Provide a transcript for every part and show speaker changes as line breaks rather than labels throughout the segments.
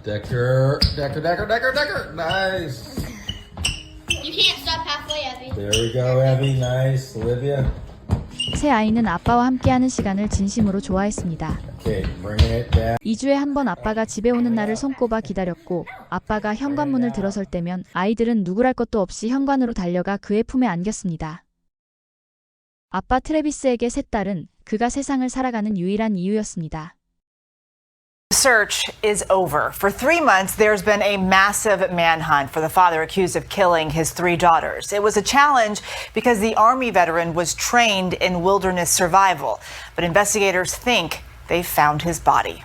Decker, Decker, Decker, Decker, Decker. Nice.
You can't stop halfway, Abby.
There we go, Abby. Nice. Olivia.
새 아이는 아빠와 함께하는 시간을 진심으로 좋아했습니다.
Okay, bringing it down.
2주에 한 번 아빠가 집에 오는 날을 손꼽아 기다렸고 아빠가 현관문을 들어설 때면 아이들은 누구랄 것도 없이 현관으로 달려가 그의 품에 안겼습니다. 아빠 트래비스에게 셋 딸은 그가 세상을 살아가는 유일한 이유였습니다.
Search is over. For 3 months, there's been a massive manhunt for the father accused of killing his 3 daughters. It was a challenge because the Army veteran was trained in wilderness survival. But investigators think they've found his body.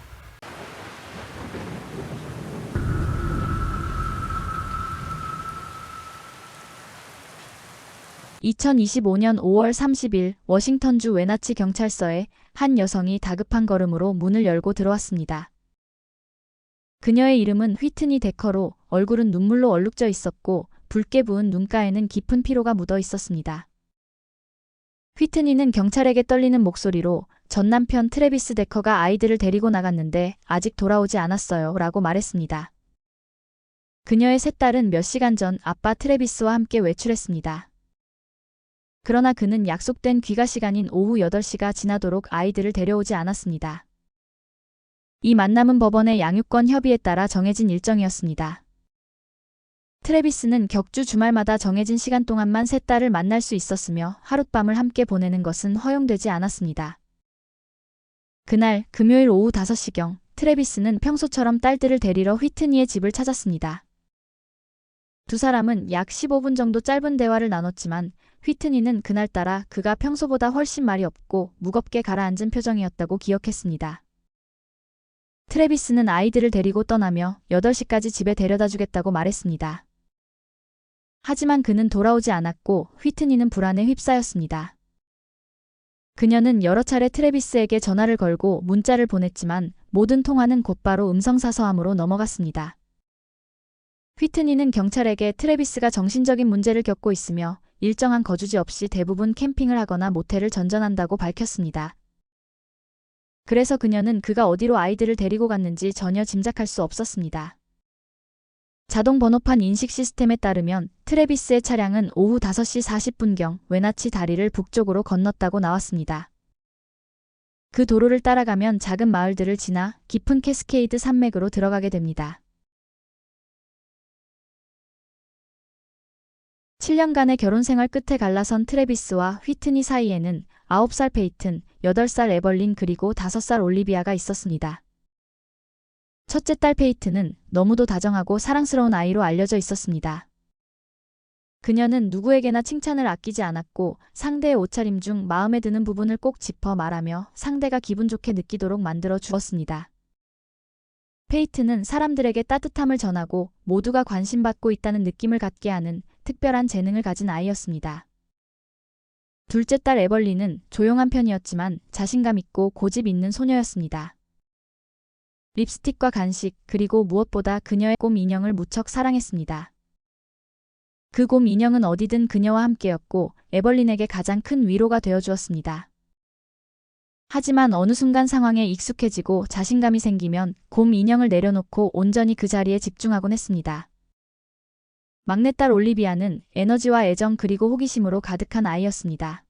(2025년 5월 30일) 워싱턴주 웨나치 경찰서에 한 여성이 다급한 걸음으로 문을 열고 들어왔습니다. 그녀의 이름은 휘트니 데커로 얼굴은 눈물로 얼룩져 있었고 붉게 부은 눈가에는 깊은 피로가 묻어 있었습니다. 휘트니는 경찰에게 떨리는 목소리로 전 남편 트래비스 데커가 아이들을 데리고 나갔는데 아직 돌아오지 않았어요 라고 말했습니다. 그녀의 셋 딸은 몇 시간 전 아빠 트래비스와 함께 외출했습니다. 그러나 그는 약속된 귀가 시간인 오후 8시가 지나도록 아이들을 데려오지 않았습니다. 이 만남은 법원의 양육권 협의에 따라 정해진 일정이었습니다. 트래비스는 격주 주말마다 정해진 시간 동안만 셋 딸을 만날 수 있었으며 하룻밤을 함께 보내는 것은 허용되지 않았습니다. 그날 금요일 오후 5시경 트래비스는 평소처럼 딸들을 데리러 휘트니의 집을 찾았습니다. 두 사람은 약 15분 정도 짧은 대화를 나눴지만 휘트니는 그날따라 그가 평소보다 훨씬 말이 없고 무겁게 가라앉은 표정이었다고 기억했습니다. 트래비스는 아이들을 데리고 떠나며 8시까지 집에 데려다 주겠다고 말했습니다. 하지만 그는 돌아오지 않았고 휘트니는 불안에 휩싸였습니다. 그녀는 여러 차례 트래비스에게 전화를 걸고 문자를 보냈지만 모든 통화는 곧바로 음성사서함으로 넘어갔습니다. 휘트니는 경찰에게 트래비스가 정신적인 문제를 겪고 있으며 일정한 거주지 없이 대부분 캠핑을 하거나 모텔을 전전한다고 밝혔습니다. 그래서 그녀는 그가 어디로 아이들을 데리고 갔는지 전혀 짐작할 수 없었습니다. 자동 번호판 인식 시스템에 따르면 트래비스의 차량은 오후 5시 40분경 웨나치 다리를 북쪽으로 건넜다고 나왔습니다. 그 도로를 따라가면 작은 마을들을 지나 깊은 캐스케이드 산맥으로 들어가게 됩니다. 7년간의 결혼 생활 끝에 갈라선 트래비스와 휘트니 사이에는 9살 페이튼, 8살 에벌린 그리고 5살 올리비아가 있었습니다. 첫째 딸 페이튼은 너무도 다정하고 사랑스러운 아이로 알려져 있었습니다. 그녀는 누구에게나 칭찬을 아끼지 않았고 상대의 옷차림 중 마음에 드는 부분을 꼭 짚어 말하며 상대가 기분 좋게 느끼도록 만들어 주었습니다. 페이튼은 사람들에게 따뜻함을 전하고 모두가 관심받고 있다는 느낌을 갖게 하는 특별한 재능을 가진 아이였습니다. 둘째 딸 에벌린은 조용한 편이었지만 자신감 있고 고집 있는 소녀였습니다. 립스틱과 간식 그리고 무엇보다 그녀의 곰 인형을 무척 사랑했습니다. 그 곰 인형은 어디든 그녀와 함께였고 에벌린에게 가장 큰 위로가 되어주었습니다. 하지만 어느 순간 상황에 익숙해지고 자신감이 생기면 곰 인형을 내려놓고 온전히 그 자리에 집중하곤 했습니다. 막내딸 올리비아는 에너지와 애정 그리고 호기심으로 가득한 아이였습니다.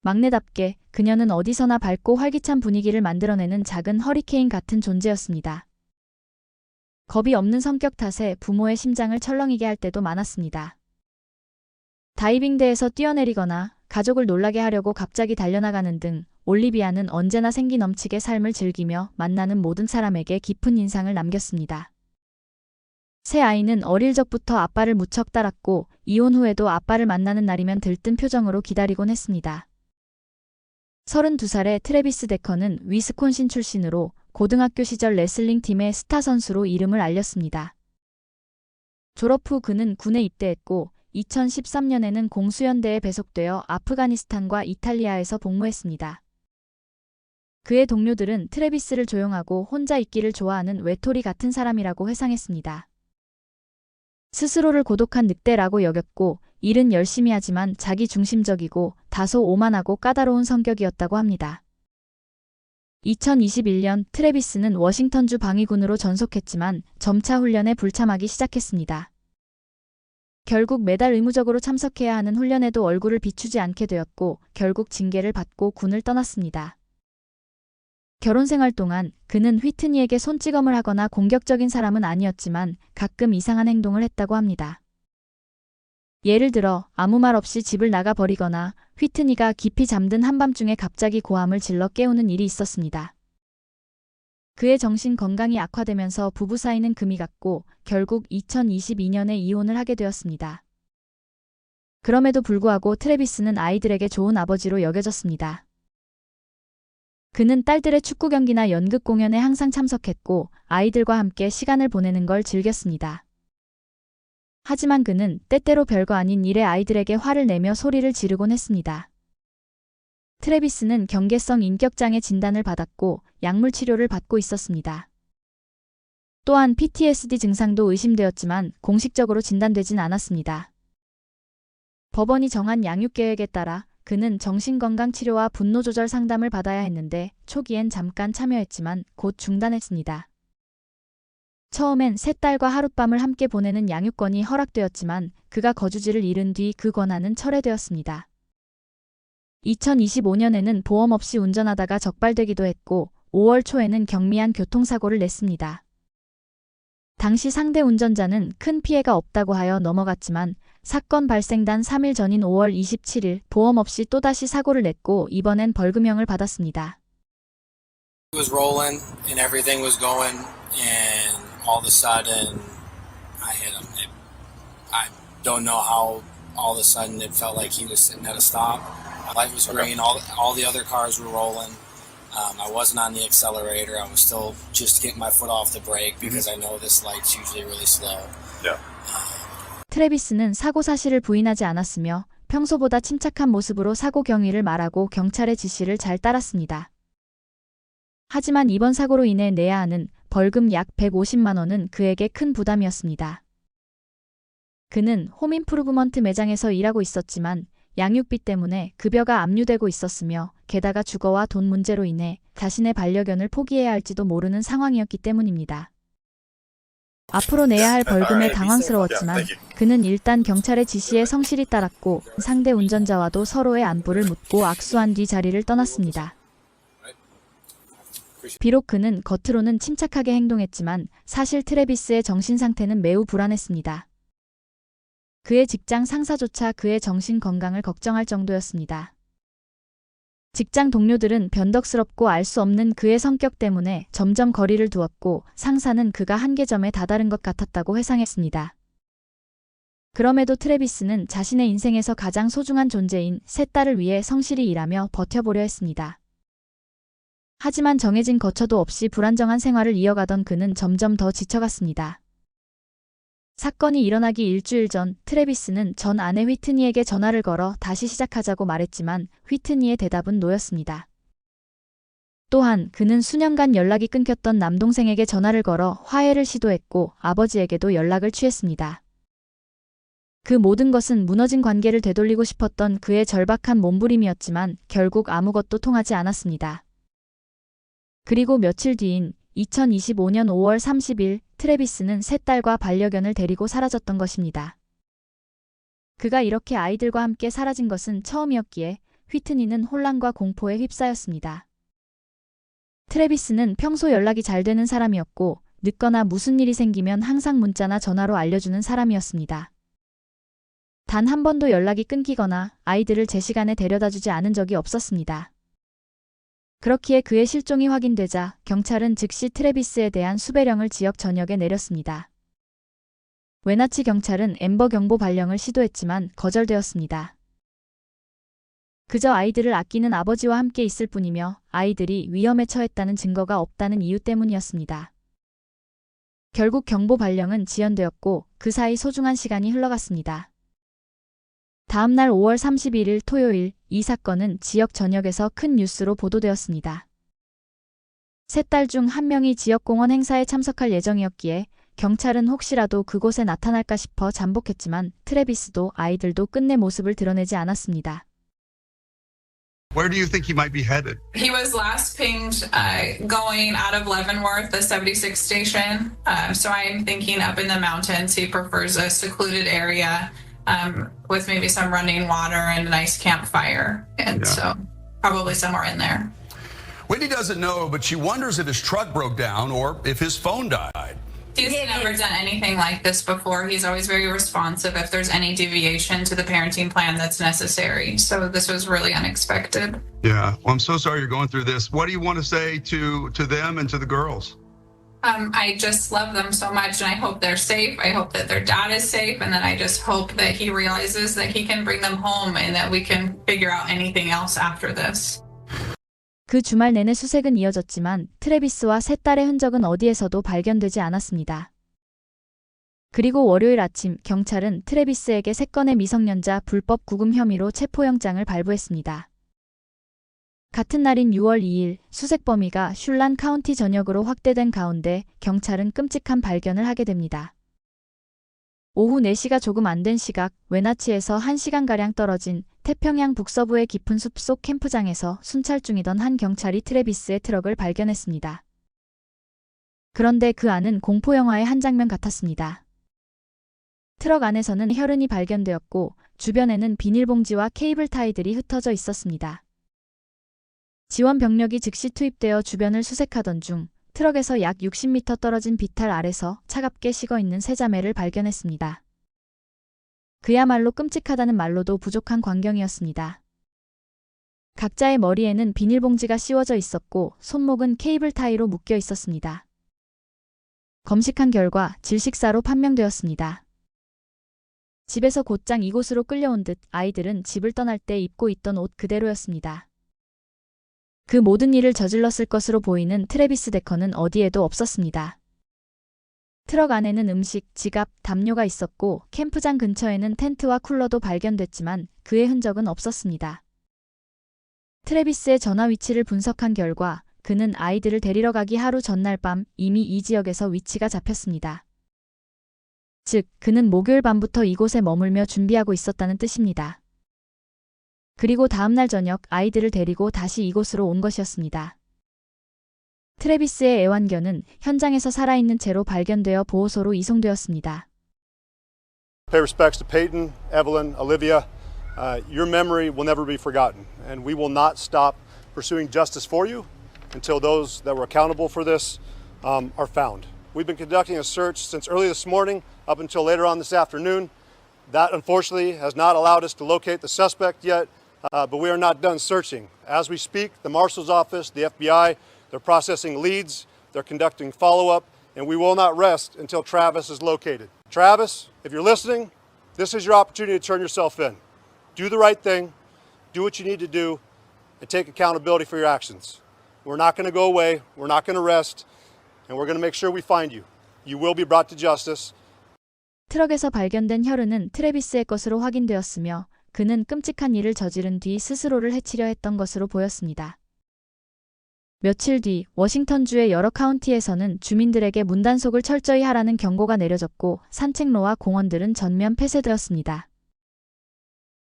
막내답게 그녀는 어디서나 밝고 활기찬 분위기를 만들어내는 작은 허리케인 같은 존재였습니다. 겁이 없는 성격 탓에 부모의 심장을 철렁이게 할 때도 많았습니다. 다이빙대에서 뛰어내리거나 가족을 놀라게 하려고 갑자기 달려나가는 등 올리비아는 언제나 생기 넘치게 삶을 즐기며 만나는 모든 사람에게 깊은 인상을 남겼습니다. 새 아이는 어릴 적부터 아빠를 무척 따랐고 이혼 후에도 아빠를 만나는 날이면 들뜬 표정으로 기다리곤 했습니다. 32살의 트래비스 데커는 위스콘신 출신으로 고등학교 시절 레슬링 팀의 스타 선수로 이름을 알렸습니다. 졸업 후 그는 군에 입대했고 2013년에는 공수연대에 배속되어 아프가니스탄과 이탈리아에서 복무했습니다. 그의 동료들은 트래비스를 조용하고 혼자 있기를 좋아하는 외톨이 같은 사람이라고 회상했습니다. 스스로를 고독한 늑대라고 여겼고 일은 열심히 하지만 자기 중심적이고 다소 오만하고 까다로운 성격이었다고 합니다. 2021년 트래비스는 워싱턴주 방위군으로 전속했지만 점차 훈련에 불참하기 시작했습니다. 결국 매달 의무적으로 참석해야 하는 훈련에도 얼굴을 비추지 않게 되었고 결국 징계를 받고 군을 떠났습니다. 결혼 생활 동안 그는 휘트니에게 손찌검을 하거나 공격적인 사람은 아니었지만 가끔 이상한 행동을 했다고 합니다. 예를 들어 아무 말 없이 집을 나가 버리거나 휘트니가 깊이 잠든 한밤중에 갑자기 고함을 질러 깨우는 일이 있었습니다. 그의 정신 건강이 악화되면서 부부 사이는 금이 갔고 결국 2022년에 이혼을 하게 되었습니다. 그럼에도 불구하고 트래비스는 아이들에게 좋은 아버지로 여겨졌습니다. 그는 딸들의 축구 경기나 연극 공연에 항상 참석했고 아이들과 함께 시간을 보내는 걸 즐겼습니다. 하지만 그는 때때로 별거 아닌 일에 아이들에게 화를 내며 소리를 지르곤 했습니다. 트래비스는 경계성 인격장애 진단을 받았고 약물 치료를 받고 있었습니다. 또한 PTSD 증상도 의심되었지만 공식적으로 진단되진 않았습니다. 법원이 정한 양육 계획에 따라 그는 정신건강 치료와 분노 조절 상담을 받아야 했는데 초기엔 잠깐 참여했지만 곧 중단했습니다. 처음엔 세 딸과 하룻밤을 함께 보내는 양육권이 허락되었지만 그가 거주지를 잃은 뒤 그 권한은 철회되었습니다. 2025년에는 보험 없이 운전하다가 적발되기도 했고 5월 초에는 경미한 교통사고를 냈습니다. 당시 상대 운전자는 큰 피해가 없다고 하여 넘어갔지만 사건 발생 단 3일 전인 5월 27일 보험 없이 또다시 사고를 냈고 이번엔 벌금형을 받았습니다.
It was rolling and everything was going and all of a sudden I hit him. I don't know how all of a sudden it felt like he was sitting at a stop. My light was green, all the other cars were rolling. I wasn't on the accelerator. I was still just getting my foot off the brake because I know this light's usually really slow.
Yeah.
트래비스는 사고 사실을 부인하지 않았으며 평소보다 침착한 모습으로 사고 경위를 말하고 경찰의 지시를 잘 따랐습니다. 하지만 이번 사고로 인해 내야 하는 벌금 약 150만 원은 그에게 큰 부담이었습니다. 그는 홈임프루브먼트 매장에서 일하고 있었지만 양육비 때문에 급여가 압류되고 있었으며 게다가 주거와 돈 문제로 인해 자신의 반려견을 포기해야 할지도 모르는 상황이었기 때문입니다. 앞으로 내야 할 벌금에 당황스러웠지만 그는 일단 경찰의 지시에 성실히 따랐고 상대 운전자와도 서로의 안부를 묻고 악수한 뒤 자리를 떠났습니다. 비록 그는 겉으로는 침착하게 행동했지만 사실 트래비스의 정신 상태는 매우 불안했습니다. 그의 직장 상사조차 그의 정신 건강을 걱정할 정도였습니다. 직장 동료들은 변덕스럽고 알 수 없는 그의 성격 때문에 점점 거리를 두었고 상사는 그가 한계점에 다다른 것 같았다고 회상했습니다. 그럼에도 트래비스는 자신의 인생에서 가장 소중한 존재인 세 딸을 위해 성실히 일하며 버텨보려 했습니다. 하지만 정해진 거처도 없이 불안정한 생활을 이어가던 그는 점점 더 지쳐갔습니다. 사건이 일어나기 일주일 전 트래비스는 전 아내 휘트니에게 전화를 걸어 다시 시작하자고 말했지만 휘트니의 대답은 노였습니다. 또한 그는 수년간 연락이 끊겼던 남동생에게 전화를 걸어 화해를 시도했고 아버지에게도 연락을 취했습니다. 그 모든 것은 무너진 관계를 되돌리고 싶었던 그의 절박한 몸부림이었지만 결국 아무것도 통하지 않았습니다. 그리고 며칠 뒤인 2025년 5월 30일 트래비스는 세 딸과 반려견을 데리고 사라졌던 것입니다. 그가 이렇게 아이들과 함께 사라진 것은 처음이었기에 휘트니는 혼란과 공포에 휩싸였습니다. 트래비스는 평소 연락이 잘 되는 사람이었고 늦거나 무슨 일이 생기면 항상 문자나 전화로 알려주는 사람이었습니다. 단 한 번도 연락이 끊기거나 아이들을 제 시간에 데려다주지 않은 적이 없었습니다. 그렇기에 그의 실종이 확인되자 경찰은 즉시 트래비스에 대한 수배령을 지역 전역에 내렸습니다. 웨나치 경찰은 앰버 경보 발령을 시도했지만 거절되었습니다. 그저 아이들을 아끼는 아버지와 함께 있을 뿐이며 아이들이 위험에 처했다는 증거가 없다는 이유 때문이었습니다. 결국 경보 발령은 지연되었고 그 사이 소중한 시간이 흘러갔습니다. 다음 날 5월 31일 토요일 이 사건은 지역 전역에서 큰 뉴스로 보도되었습니다. 세 딸 중 한 명이 지역공원 행사에 참석할 예정이었기에 경찰은 혹시라도 그곳에 나타날까 싶어 잠복했지만 트래비스도 아이들도 끝내 모습을 드러내지 않았습니다.
Where do you think he might be headed?
He was last pinged going out of Leavenworth, the 76 station. So I'm thinking up in the mountains. He prefers a secluded area with maybe some running water and a nice campfire. And so probably somewhere in there.
Whitney doesn't know, but she wonders if his truck broke down or if his phone died.
He's never done anything like this before. He's always very responsive if there's any deviation to the parenting plan that's necessary. So this was really unexpected.
Yeah, well, I'm so sorry you're going through this. What do you want to say to them and to the girls?
I just love them so much, and I hope they're safe. I hope that their dad is safe, and then I just hope that he realizes that he can bring them home and that we can figure out anything else after this.
그 주말 내내 수색은 이어졌지만 트래비스와 세 딸의 흔적은 어디에서도 발견되지 않았습니다. 그리고 월요일 아침 경찰은 트래비스에게 3건의 미성년자 불법 구금 혐의로 체포영장을 발부했습니다. 같은 날인 6월 2일 수색 범위가 슐란 카운티 전역으로 확대된 가운데 경찰은 끔찍한 발견을 하게 됩니다. 오후 4시가 조금 안 된 시각 웨나치에서 1시간가량 떨어진 태평양 북서부의 깊은 숲속 캠프장에서 순찰 중이던 한 경찰이 트래비스의 트럭을 발견했습니다. 그런데 그 안은 공포영화의 한 장면 같았습니다. 트럭 안에서는 혈흔이 발견되었고 주변에는 비닐봉지와 케이블 타이들이 흩어져 있었습니다. 지원 병력이 즉시 투입되어 주변을 수색하던 중 트럭에서 약 60m 떨어진 비탈 아래서 차갑게 식어있는 세 자매를 발견했습니다. 그야말로 끔찍하다는 말로도 부족한 광경이었습니다. 각자의 머리에는 비닐봉지가 씌워져 있었고 손목은 케이블 타이로 묶여 있었습니다. 검식한 결과 질식사로 판명되었습니다. 집에서 곧장 이곳으로 끌려온 듯 아이들은 집을 떠날 때 입고 있던 옷 그대로였습니다. 그 모든 일을 저질렀을 것으로 보이는 트래비스 데커는 어디에도 없었습니다. 트럭 안에는 음식, 지갑, 담요가 있었고 캠프장 근처에는 텐트와 쿨러도 발견됐지만 그의 흔적은 없었습니다. 트래비스의 전화 위치를 분석한 결과 그는 아이들을 데리러 가기 하루 전날 밤 이미 이 지역에서 위치가 잡혔습니다. 즉, 그는 목요일 밤부터 이곳에 머물며 준비하고 있었다는 뜻입니다. 그리고 다음날 저녁 아이들을 데리고 다시 이곳으로 온 것이었습니다. 트래비스의 애완견은 현장에서 살아있는 채로 발견되어 보호소로 이송되었습니다.
Pay respects to Peyton, Evelyn, Olivia. Your memory will never be forgotten, and we will not stop pursuing justice for you until those that were accountable for this are found. We've been conducting a search since early this morning up until later on this afternoon. That unfortunately has not allowed us to locate the suspect yet, but we are not done searching. As we speak, the Marshal's Office, the FBI, they're processing leads, they're conducting follow-up, and we will not rest until Travis is located. Travis, if you're listening, this is your opportunity to turn yourself in. Do the right thing, do what you need to do, and take accountability for your actions. We're not going to go away, we're not going to rest, and we're going to make sure we find you. You will be brought to justice.
트럭에서 발견된 혈흔은 트래비스의 것으로 확인되었으며 그는 끔찍한 일을 저지른 뒤 스스로를 해치려 했던 것으로 보였습니다. 며칠 뒤 워싱턴주의 여러 카운티에서는 주민들에게 문단속을 철저히 하라는 경고가 내려졌고 산책로와 공원들은 전면 폐쇄되었습니다.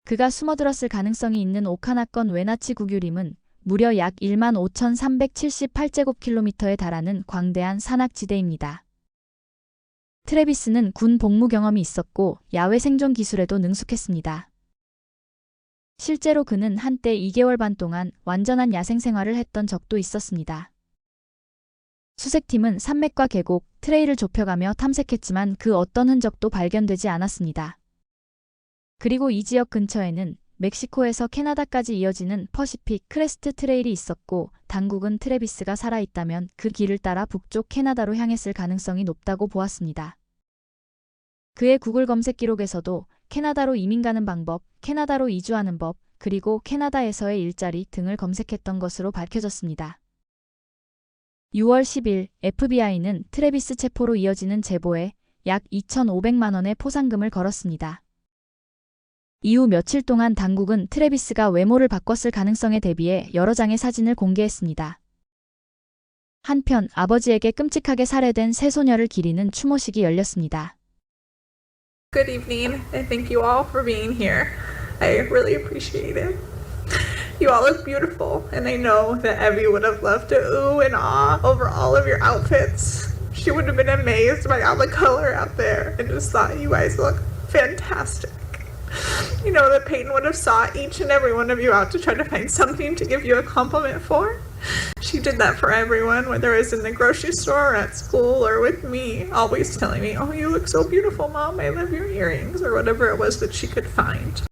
그가 숨어들었을 가능성이 있는 오카나건 웨나치 국유림은 무려 약 15,378제곱킬로미터에 달하는 광대한 산악지대입니다. 트래비스는 군 복무 경험이 있었고 야외 생존 기술에도 능숙했습니다. 실제로 그는 한때 2개월 반 동안 완전한 야생 생활을 했던 적도 있었습니다. 수색팀은 산맥과 계곡, 트레일을 좁혀가며 탐색했지만 그 어떤 흔적도 발견되지 않았습니다. 그리고 이 지역 근처에는 멕시코에서 캐나다까지 이어지는 퍼시픽 크레스트 트레일이 있었고 당국은 트래비스가 살아있다면 그 길을 따라 북쪽 캐나다로 향했을 가능성이 높다고 보았습니다. 그의 구글 검색 기록에서도 캐나다로 이민 가는 방법, 캐나다로 이주하는 법, 그리고 캐나다에서의 일자리 등을 검색했던 것으로 밝혀졌습니다. 6월 10일 FBI는 트래비스 체포로 이어지는 제보에 약 2,500만 원의 포상금을 걸었습니다. 이후 며칠 동안 당국은 트래비스가 외모를 바꿨을 가능성에 대비해 여러 장의 사진을 공개했습니다. 한편 아버지에게 끔찍하게 살해된 세 소녀를 기리는 추모식이 열렸습니다.
Good evening, and thank you all for being here. I really appreciate it.
You all look beautiful, and I know that Evie would have loved to ooh and ah over all of your outfits. She would have been amazed by all the color out there and just thought you guys look fantastic. You know that Peyton would have sought each and every one of you out to try to find something to give you a compliment for. She did that for everyone, whether it was in the grocery store or at school or with me, always telling me, "Oh, you look so beautiful, Mom. I love your earrings," or whatever it was that she could find.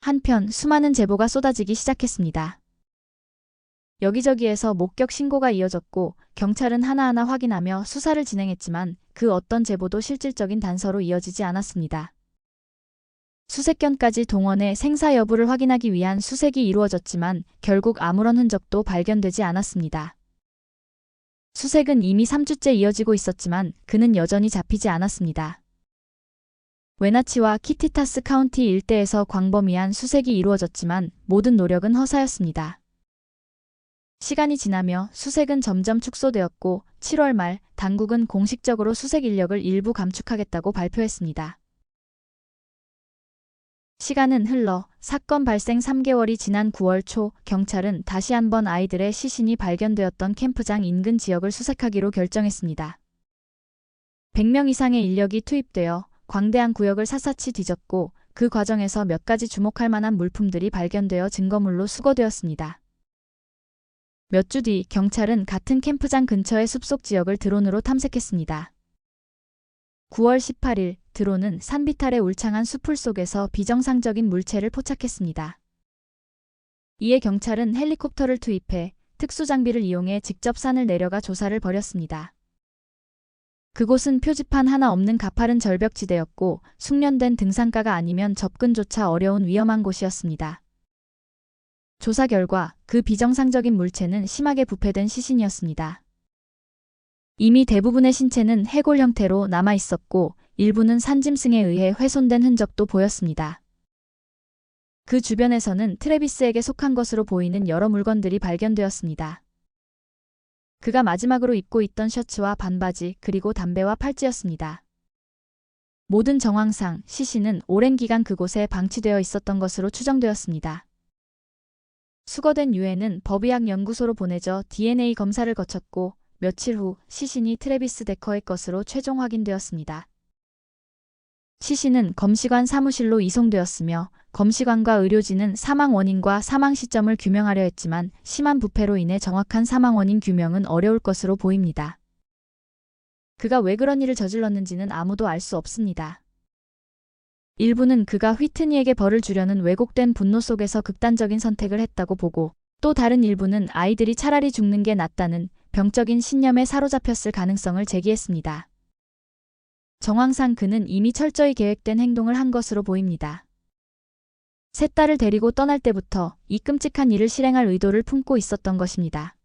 한편 수많은 제보가 쏟아지기 시작했습니다. 여기저기에서 목격 신고가 이어졌고 경찰은 하나하나 확인하며 수사를 진행했지만 그 어떤 제보도 실질적인 단서로 이어지지 않았습니다. 수색 견까지 동원해 생사 여부를 확인하기 위한 수색이 이루어졌지만 결국 아무런 흔적도 발견되지 않았습니다. 수색은 이미 3주째 이어지고 있었지만 그는 여전히 잡히지 않았습니다. 웨나치와 키티타스 카운티 일대에서 광범위한 수색이 이루어졌지만 모든 노력은 허사였습니다. 시간이 지나며 수색은 점점 축소되었고 7월 말 당국은 공식적으로 수색 인력을 일부 감축하겠다고 발표했습니다. 시간은 흘러 사건 발생 3개월이 지난 9월 초 경찰은 다시 한번 아이들의 시신이 발견되었던 캠프장 인근 지역을 수색하기로 결정했습니다. 100명 이상의 인력이 투입되어 광대한 구역을 샅샅이 뒤졌고 그 과정에서 몇 가지 주목할 만한 물품들이 발견되어 증거물로 수거되었습니다. 몇 주 뒤 경찰은 같은 캠프장 근처의 숲속 지역을 드론으로 탐색했습니다. 9월 18일 드론은 산비탈의 울창한 수풀 속에서 비정상적인 물체를 포착했습니다. 이에 경찰은 헬리콥터를 투입해 특수장비를 이용해 직접 산을 내려가 조사를 벌였습니다. 그곳은 표지판 하나 없는 가파른 절벽지대였고 숙련된 등산가가 아니면 접근조차 어려운 위험한 곳이었습니다. 조사 결과 그 비정상적인 물체는 심하게 부패된 시신이었습니다. 이미 대부분의 신체는 해골 형태로 남아 있었고 일부는 산짐승에 의해 훼손된 흔적도 보였습니다. 그 주변에서는 트래비스에게 속한 것으로 보이는 여러 물건들이 발견되었습니다. 그가 마지막으로 입고 있던 셔츠와 반바지 그리고 담배와 팔찌였습니다. 모든 정황상 시신은 오랜 기간 그곳에 방치되어 있었던 것으로 추정되었습니다. 수거된 유해는 법의학 연구소로 보내져 DNA 검사를 거쳤고 며칠 후 시신이 트래비스 데커의 것으로 최종 확인되었습니다. 시신은 검시관 사무실로 이송되었으며 검시관과 의료진은 사망 원인과 사망 시점을 규명하려 했지만 심한 부패로 인해 정확한 사망 원인 규명은 어려울 것으로 보입니다. 그가 왜 그런 일을 저질렀는지는 아무도 알 수 없습니다. 일부는 그가 휘트니에게 벌을 주려는 왜곡된 분노 속에서 극단적인 선택을 했다고 보고 또 다른 일부는 아이들이 차라리 죽는 게 낫다는 병적인 신념에 사로잡혔을 가능성을 제기했습니다. 정황상 그는 이미 철저히 계획된 행동을 한 것으로 보입니다. 세 딸을 데리고 떠날 때부터 이 끔찍한 일을 실행할 의도를 품고 있었던 것입니다.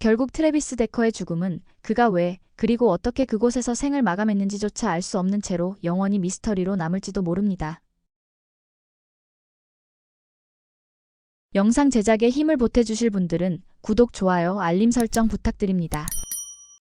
결국 트래비스 데커의 죽음은 그가 왜 그리고 어떻게 그곳에서 생을 마감했는지조차 알 수 없는 채로 영원히 미스터리로 남을지도 모릅니다. 영상 제작에 힘을 보태주실 분들은 구독, 좋아요, 알림 설정 부탁드립니다.